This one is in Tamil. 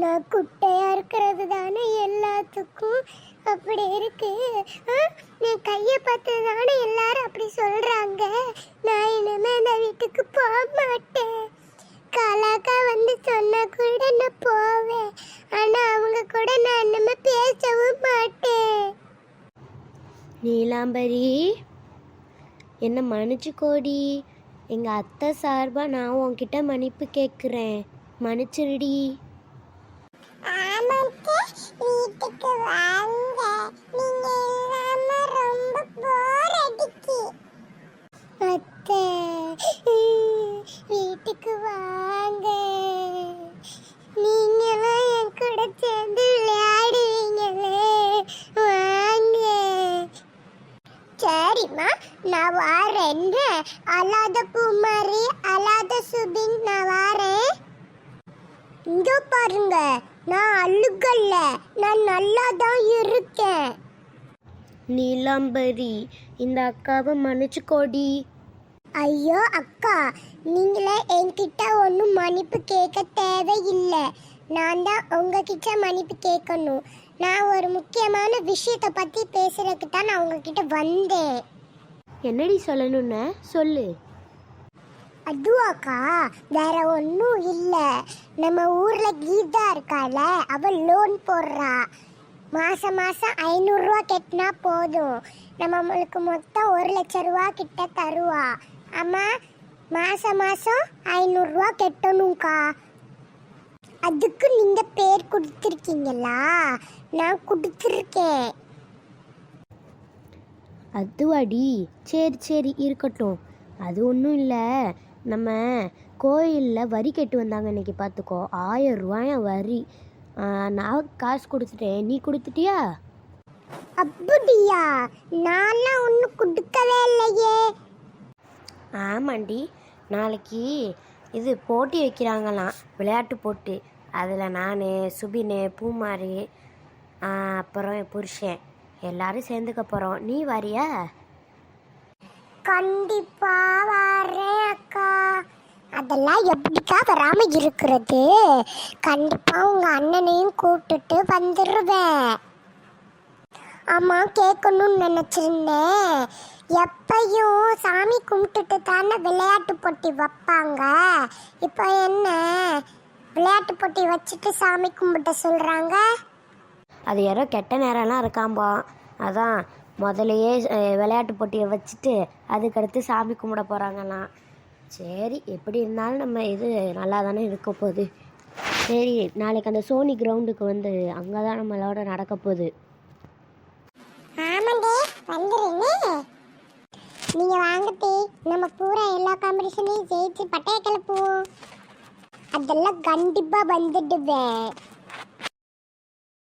நான் குட்டையா இருக்கிறது தானே எல்லாத்துக்கும் அப்படி இருக்கு. என் கையை பார்த்து தானே எல்லாரும் அப்படி சொல்றாங்க. நான் இனிமே இந்த வீட்டுக்கு போக மாட்டேன். கலாக்கா வந்து சொன்னா கூட நான் போவேன். ஆனா அவங்க கூட நான் இனிமே பேசவும் மாட்டேன். நீலாம்பரி, என்ன மன்னிச்சுக்கோடி. எங்கள் அத்தை சார்பாக நான் உன்கிட்ட மன்னிப்பு கேட்குறேன். மன்னிச்சிருடி. வீட்டுக்கு வாங்க, நீங்க இல்லாம ரொம்ப போர் அடிக்கு. அத்தை, வீட்டுக்கு வாங்க, நீங்களும் என் கூட சேர்ந்து விளையாடுவீங்களே, வாங்க. சரிம்மா, நான் வாரேன். அல்லாத பூமாரி, அல்லாத சுபின், நான் வாரேன். இங்க பாருங்க, நான் அழுகல்ல, நான் நல்லா தான் இருக்கேன். நீலாம்பரி, இந்த அக்காவை மன்னிச்சுக்கோடி. ஐயோ அக்கா, நீங்களே என்கிட்ட ஒன்றும் மன்னிப்பு கேட்க தேவையில்லை. நான் தான் உங்ககிட்ட மன்னிப்பு கேட்கணும். நான் ஒரு முக்கியமான விஷயத்தை பற்றி பேசுறதுக்கு தான் நான் உங்ககிட்ட வந்தேன். என்னடி சொல்லணும்னு சொல்லு. அதுவாக்கா, வேற ஒன்றும் இல்லை. நம்ம ஊரில் கீதா இருக்கால, அவள் லோன் போடுறா. மாதம் மாதம் 500 ரூபா கட்டினா போதும், நம்மளுக்கு மொத்தம் 1,00,000 ரூபா கிட்ட தருவா. ஆமாம், மாதம் மாதம் 500 ரூபா கட்டணும்க்கா. அதுக்கு நீங்கள் பேர் கொடுத்துருக்கீங்களா? நான் கொடுத்துருக்கேன். அதுவாடி, சரி சரி இருக்கட்டும். அது ஒன்றும் இல்லை, நம்ம கோயிலில் வரி கட்டு வந்தாங்க இன்னைக்கு. பார்த்துக்கோ, 1000 ரூபாயா வரி. நான் காசு கொடுத்துட்டேன், நீ கொடுத்துட்டியா? அப்படியா? நான்லாம் ஒன்றும் கொடுக்கவே இல்லையே. ஆமாண்டி, நாளைக்கு இது போட்டி வைக்கிறாங்களாம், விளையாட்டு போட்டி. அதில் நான், சுபின், பூமாரி, அப்புறம் என் புருஷன் எல்லாரும் சேர்ந்துக்க போகிறோம். நீ வரியா? கண்டிப்பா வரேன் அக்கா. அதெல்லாம் எப்படிக்கா வராம இருக்கிறது? கண்டிப்பா உங்க அண்ணனையும் கூப்பிட்டுட்டு வந்துடுவேன். ஆமா, கேட்கணும்னு நினைச்சிருந்தேன். எப்பையும் சாமி கும்பிட்டுட்டு தானே விளையாட்டு போட்டி வைப்பாங்க. இப்போ என்ன விளையாட்டு போட்டி வச்சுட்டு சாமி கும்பிட்ட சொல்றாங்க? அது யாரோ கெட்ட நேரம்லாம் இருக்காம்பா, அதான் முதலையே விளையாட்டு போட்டியை வச்சுட்டு அதுக்கடுத்து சாமி கும்பிட போகிறாங்களாம். சரி, எப்படி இருந்தாலும் நம்ம இது நல்லா தானே இருக்க போகுது. சரி, நாளைக்கு அந்த சோனி கிரவுண்டுக்கு வந்து அங்கே தான் நம்மளோட நடக்க போகுது. ஆமாண்டே, வந்துருங்க. நீங்க வாங்கத்தே, நம்ம பூரா எல்லா காம்படிஷனையும் ஜெயிச்சு பட்டைய கிளப்புவோம். அதெல்லாம் கண்டிப்பா வந்துடுவேன்.